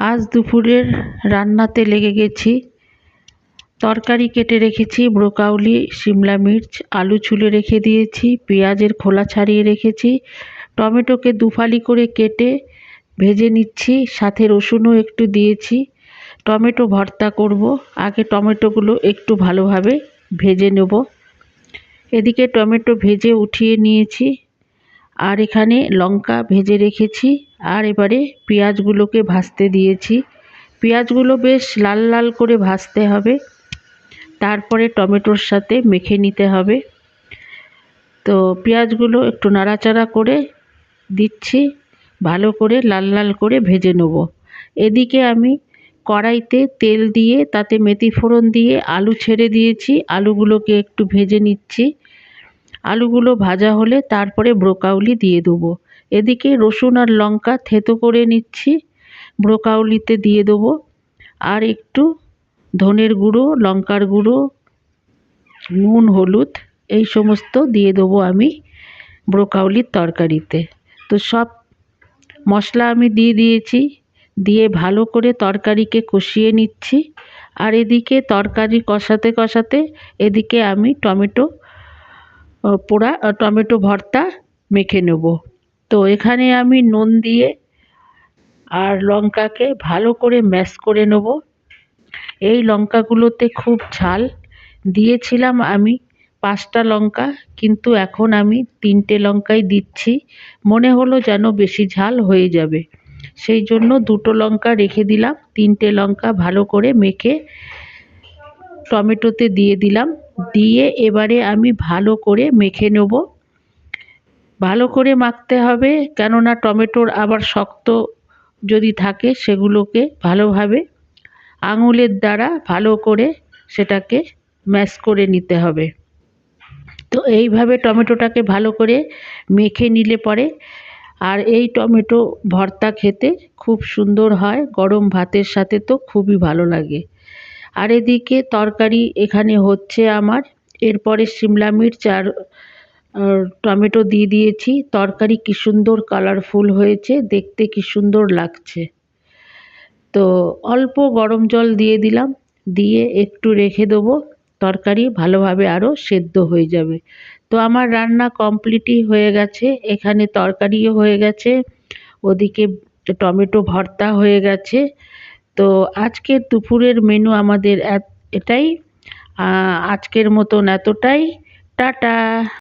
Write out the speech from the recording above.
আজ দুপুরের রান্নাতে লেগে গেছি। তরকারি কেটে রেখেছি, ব্রোকলি, শিমলা মির্চ, আলু ছুলে রেখে দিয়েছি, পেঁয়াজের খোলা ছাড়িয়ে রেখেছি, টমেটোকে দুফালি করে কেটে ভেজে নিচ্ছি, সাথে রসুনও একটু দিয়েছি। টমেটো ভর্তা করব। আগে টমেটোগুলো একটু ভালোভাবে ভেজে নেব। এদিকে টমেটো ভেজে উঠিয়ে নিয়েছি, আর এখানে লঙ্কা ভেজে রেখেছি। আর এবারে পেঁয়াজগুলোকে ভাজতে দিয়েছি। পেঁয়াজগুলো বেশ লাল লাল করে ভাজতে হবে, তারপরে টমেটোর সাথে মেখে নিতে হবে। তো পেঁয়াজগুলো একটু নাড়াচাড়া করে দিচ্ছি, ভালো করে লাল লাল করে ভেজে নেব। এদিকে আমি কড়াইতে তেল দিয়ে তাতে মেথি ফোড়ন দিয়ে আলু ছেড়ে দিয়েছি। আলুগুলোকে একটু ভেজে নিচ্ছি। আলুগুলো ভাজা হলে তারপরে ব্রোকলি দিয়ে দেবো। এদিকে রসুন আর লঙ্কা থেতো করে নিচ্ছি, ব্রোকলিতে দিয়ে দেবো। আর একটু ধনের গুঁড়ো, লঙ্কার গুঁড়ো, নুন, হলুদ এই সমস্ত দিয়ে দেবো আমি ব্রোকলির তরকারিতে। তো সব মশলা আমি দিয়ে দিয়েছি, দিয়ে ভালো করে তরকারিকে কষিয়ে নিচ্ছি। আর এদিকে তরকারি কষাতে কষাতে এদিকে আমি টমেটো ভর্তা মেখে নেব। তো এখানে আমি নুন দিয়ে আর লঙ্কাকে ভালো করে ম্যাশ করে নেব। এই লঙ্কাগুলোতে খুব ঝাল দিয়েছিলাম আমি 5টা লঙ্কা, কিন্তু এখন আমি 3টে লঙ্কাই দিচ্ছি। মনে হলো যেন বেশি ঝাল হয়ে যাবে, সেই জন্য 2টো লঙ্কা রেখে দিলাম। 3টে লঙ্কা ভালো করে মেখে টমেটোতে দিয়ে দিলাম। দিয়ে এবারে আমি ভালো করে মেখে নেব। ভালো করে মাখতে হবে, কেননা টমেটোর আবার শক্ত যদি থাকে সেগুলোকে ভালোভাবে আঙুলের দ্বারা ভালো করে সেটাকে ম্যাশ করে নিতে হবে। তো এইভাবে টমেটোটাকে ভালো করে মেখে নিলে পরে, আর এই টমেটো ভর্তা খেতে খুব সুন্দর হয়, গরম ভাতের সাথে তো খুবই ভালো লাগে। আর এদিকে তরকারি এখানে হচ্ছে আমার। এরপরে শিমলা মির্চ আর টমেটো দিয়ে দিয়েছি। তরকারি কি সুন্দর কালারফুল হয়েছে, দেখতে কি সুন্দর লাগছে। তো অল্প গরম জল দিয়ে দিলাম, দিয়ে একটু রেখে দেবো, তরকারি ভালোভাবে আরও সেদ্ধ হয়ে যাবে। তো আমার রান্না কমপ্লিটই হয়ে গেছে। এখানে তরকারিও হয়ে গেছে, ওদিকে টমেটো ভর্তা হয়ে গেছে। তো আজকের দুপুরের মেনু আমাদের এটাই। আজকের মতন এতটাই। টাটা।